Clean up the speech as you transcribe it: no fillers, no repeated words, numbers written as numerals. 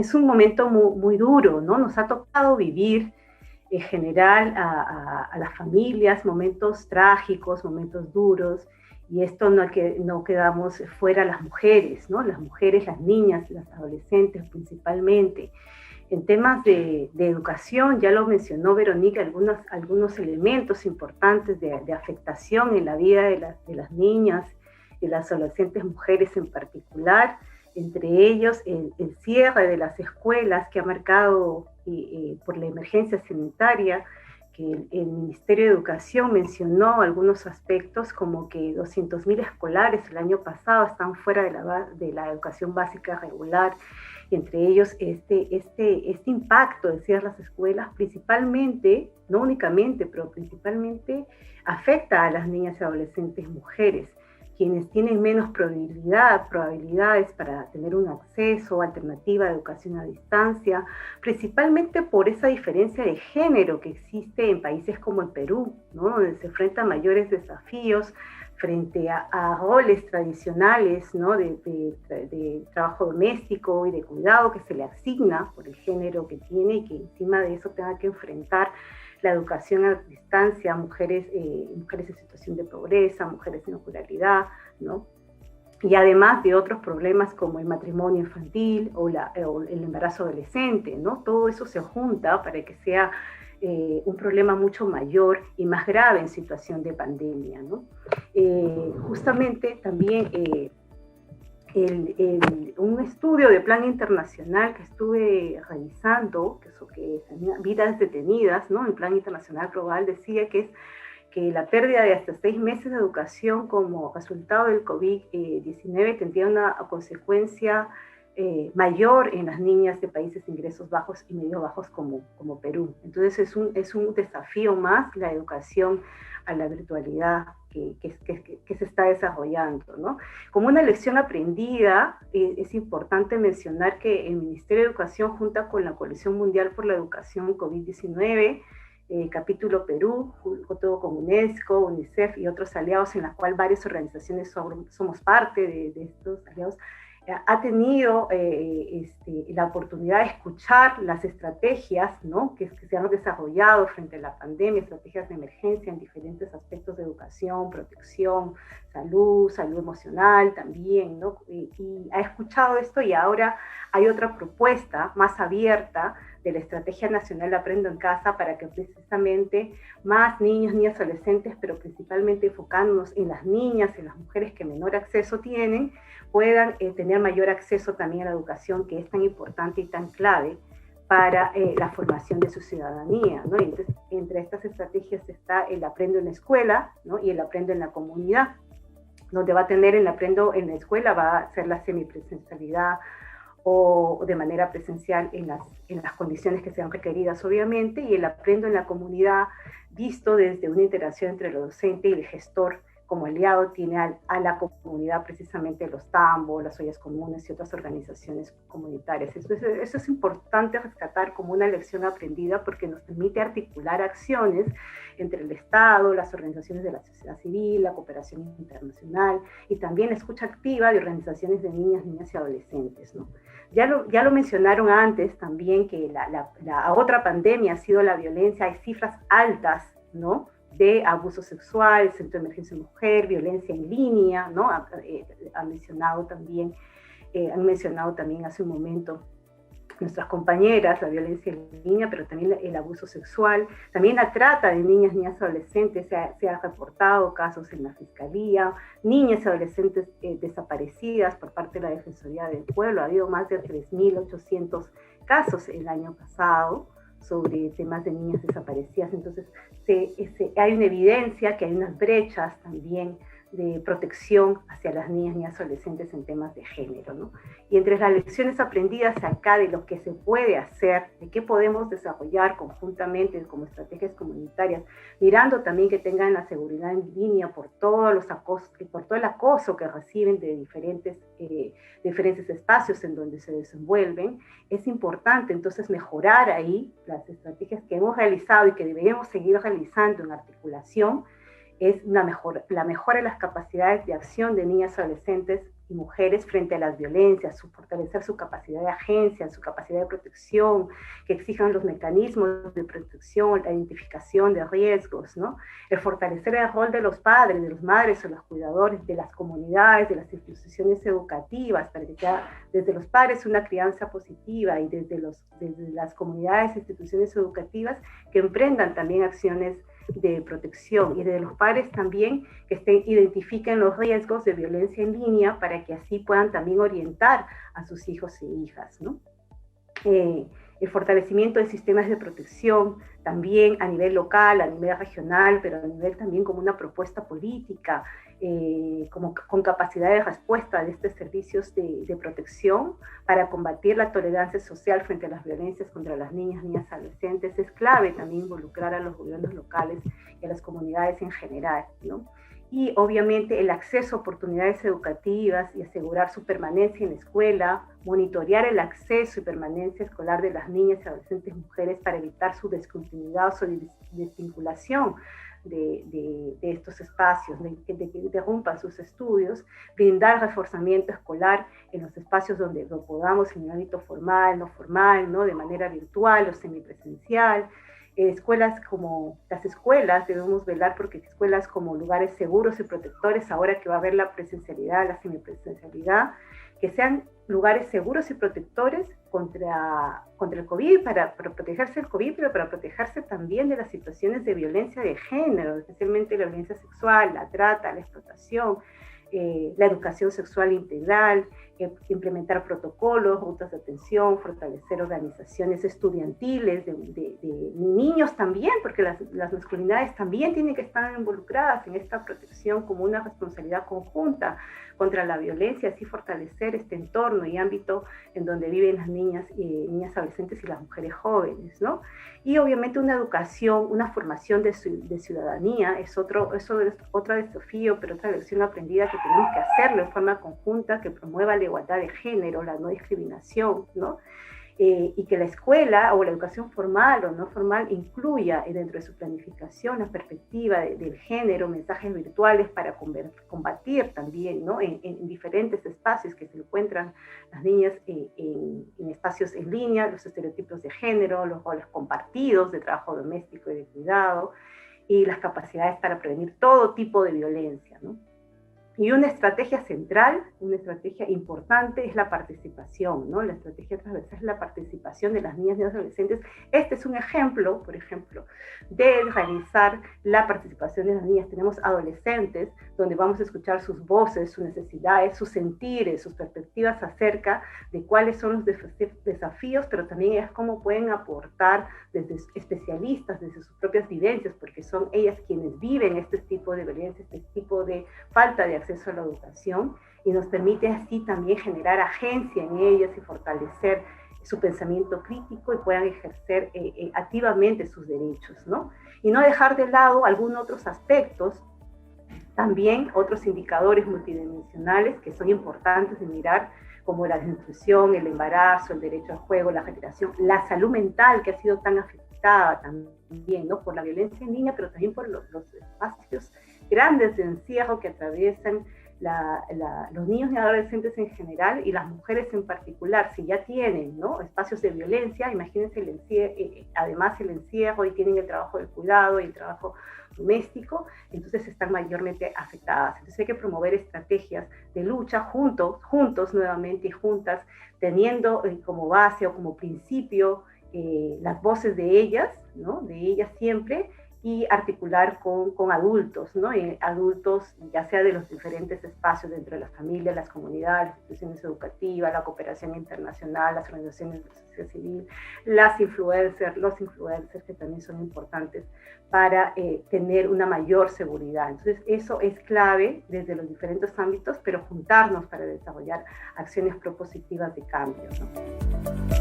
es un momento muy, muy duro, ¿no? Nos ha tocado vivir en general a las familias momentos trágicos, momentos duros, y esto no quedamos fuera las mujeres, ¿no? Las mujeres, las niñas, las adolescentes principalmente. En temas de educación, ya lo mencionó Verónica, algunos elementos importantes de afectación en la vida de las niñas, de las adolescentes mujeres en particular, entre ellos el cierre de las escuelas que ha marcado por la emergencia sanitaria, que el Ministerio de Educación mencionó algunos aspectos como que 200.000 escolares el año pasado están fuera de la educación básica regular, y entre ellos este impacto de cierre las escuelas principalmente, no únicamente, pero principalmente afecta a las niñas y adolescentes mujeres, quienes tienen menos probabilidades para tener un acceso alternativa a educación a distancia, principalmente por esa diferencia de género que existe en países como el Perú, ¿no? Donde se enfrentan mayores desafíos frente a roles tradicionales, ¿no? de trabajo doméstico y de cuidado que se le asigna por el género que tiene, y que encima de eso tenga que enfrentar la educación a distancia, mujeres en situación de pobreza, mujeres en ruralidad, ¿no? Y además de otros problemas como el matrimonio infantil o el embarazo adolescente, ¿no? Todo eso se junta para que sea un problema mucho mayor y más grave en situación de pandemia, ¿no? Justamente también un estudio de plan internacional que estuve revisando, que tenía vidas detenidas, ¿no? El plan internacional global decía que la pérdida de hasta 6 meses de educación como resultado del COVID-19 tendría una consecuencia mayor en las niñas de países de ingresos bajos y medio bajos como Perú. Entonces es un desafío más la educación a la virtualidad que se está desarrollando, ¿no? Como una lección aprendida, es importante mencionar que el Ministerio de Educación, junto con la Coalición Mundial por la Educación COVID-19, capítulo Perú, junto con UNESCO, UNICEF y otros aliados, en la cual varias organizaciones somos parte de estos aliados, ha tenido la oportunidad de escuchar las estrategias, ¿no? que se han desarrollado frente a la pandemia, estrategias de emergencia en diferentes aspectos de educación, protección, salud emocional también, ¿no? Y ha escuchado esto, y ahora hay otra propuesta más abierta de la Estrategia Nacional Aprendo en Casa, para que precisamente más niños, niñas, adolescentes, pero principalmente enfocándonos en las niñas, en las mujeres que menor acceso tienen, puedan tener mayor acceso también a la educación, que es tan importante y tan clave para la formación de su ciudadanía, ¿no? Y entonces, entre estas estrategias está el Aprendo en la Escuela, ¿no? Y el Aprendo en la Comunidad, donde va a tener el Aprendo en la Escuela, va a ser la semipresencialidad o de manera presencial en las condiciones que sean requeridas, obviamente, y el Aprendo en la Comunidad, visto desde una interacción entre el docente y el gestor. Como aliado tiene a la comunidad, precisamente los tambos, las ollas comunes y otras organizaciones comunitarias. Eso es importante rescatar como una lección aprendida, porque nos permite articular acciones entre el Estado, las organizaciones de la sociedad civil, la cooperación internacional, y también la escucha activa de organizaciones de niñas y adolescentes, ¿no? Ya lo mencionaron antes también, que la otra pandemia ha sido la violencia. Hay cifras altas, ¿no?, de abuso sexual, Centro de Emergencia Mujer, violencia en línea, ¿no? Han mencionado también hace un momento nuestras compañeras la violencia en línea, pero también el abuso sexual, también la trata de niñas, niñas, adolescentes. Se ha reportado casos en la Fiscalía, niñas y adolescentes desaparecidas por parte de la Defensoría del Pueblo. Ha habido más de 3.800 casos el año pasado sobre temas de niñas desaparecidas. Entonces hay una evidencia que hay unas brechas también de protección hacia las niñas y adolescentes en temas de género, ¿no? Y entre las lecciones aprendidas acá de lo que se puede hacer, de qué podemos desarrollar conjuntamente como estrategias comunitarias, mirando también que tengan la seguridad en línea por todos los acosos, por todo el acoso que reciben de diferentes espacios en donde se desenvuelven. Es importante entonces mejorar ahí las estrategias que hemos realizado y que deberemos seguir realizando en articulación. Es la mejora de las capacidades de acción de niñas y adolescentes y mujeres frente a las violencias, fortalecer su capacidad de agencia, su capacidad de protección, que exijan los mecanismos de protección, la identificación de riesgos, ¿no? El fortalecer el rol de los padres, de las madres o los cuidadores, de las comunidades, de las instituciones educativas, para que sea desde los padres una crianza positiva y desde las comunidades e instituciones educativas que emprendan también acciones de protección, y de los padres también que identifiquen los riesgos de violencia en línea para que así puedan también orientar a sus hijos e hijas, ¿no? El fortalecimiento de sistemas de protección también a nivel local, a nivel regional, pero a nivel también como una propuesta política, con capacidad de respuesta de estos servicios de protección para combatir la tolerancia social frente a las violencias contra las niñas y adolescentes. Es clave también involucrar a los gobiernos locales y a las comunidades en general, ¿no? Y obviamente el acceso a oportunidades educativas y asegurar su permanencia en la escuela, monitorear el acceso y permanencia escolar de las niñas y adolescentes mujeres para evitar su descontinuidad o su desvinculación de estos espacios, de que interrumpan sus estudios, brindar reforzamiento escolar en los espacios donde lo podamos, en el ámbito formal, no formal, ¿no? De manera virtual o semipresencial. Escuelas como las escuelas, debemos velar porque escuelas como lugares seguros y protectores, ahora que va a haber la presencialidad, la semipresencialidad, que sean lugares seguros y protectores contra el COVID, para protegerse del COVID, pero para protegerse también de las situaciones de violencia de género, especialmente la violencia sexual, la trata, la explotación, la educación sexual integral, implementar protocolos, rutas de atención, fortalecer organizaciones estudiantiles de niños también, porque las masculinidades también tienen que estar involucradas en esta protección como una responsabilidad conjunta contra la violencia, así fortalecer este entorno y ámbito en donde viven las niñas adolescentes y las mujeres jóvenes, ¿no? Y obviamente una educación, una formación de ciudadanía es otro desafío, pero otra lección aprendida que tenemos que hacerlo de forma conjunta, que promueva la igualdad de género, la no discriminación, ¿no? Y que la escuela o la educación formal o no formal incluya dentro de su planificación la perspectiva del género, mensajes virtuales para combatir también, ¿no? En diferentes espacios que se encuentran las niñas en espacios en línea, los estereotipos de género, los roles compartidos de trabajo doméstico y de cuidado, y las capacidades para prevenir todo tipo de violencia, ¿no? Y una estrategia central, una estrategia importante es la participación, ¿no? La estrategia transversal es la participación de las niñas y adolescentes. Este es un ejemplo, por ejemplo, de realizar la participación de las niñas. Tenemos adolescentes donde vamos a escuchar sus voces, sus necesidades, sus sentires, sus perspectivas acerca de cuáles son los desafíos, pero también es cómo pueden aportar desde especialistas, desde sus propias vivencias, porque son ellas quienes viven este tipo de violencia, este tipo de falta de acceso a la educación, y nos permite así también generar agencia en ellas y fortalecer su pensamiento crítico y puedan ejercer activamente sus derechos, ¿no? Y no dejar de lado algunos otros aspectos, también otros indicadores multidimensionales que son importantes de mirar, como la desnutrición, el embarazo, el derecho al juego, la recreación, la salud mental que ha sido tan afectada también, ¿no? Por la violencia en línea, pero también por los espacios grandes de encierro que atraviesan los niños y adolescentes en general y las mujeres en particular. Si ya tienen, ¿no?, espacios de violencia, imagínense además el encierro, y tienen el trabajo del cuidado y el trabajo doméstico, entonces están mayormente afectadas. Entonces hay que promover estrategias de lucha juntos nuevamente y juntas, teniendo como base o como principio las voces de ellas, ¿no?, de ellas siempre, y articular con adultos, ¿no? Adultos, ya sea de los diferentes espacios dentro de la familia, las comunidades, las instituciones educativas, la cooperación internacional, las organizaciones de la sociedad civil, los influencers que también son importantes para tener una mayor seguridad. Entonces, eso es clave desde los diferentes ámbitos, pero juntarnos para desarrollar acciones propositivas de cambio, ¿no?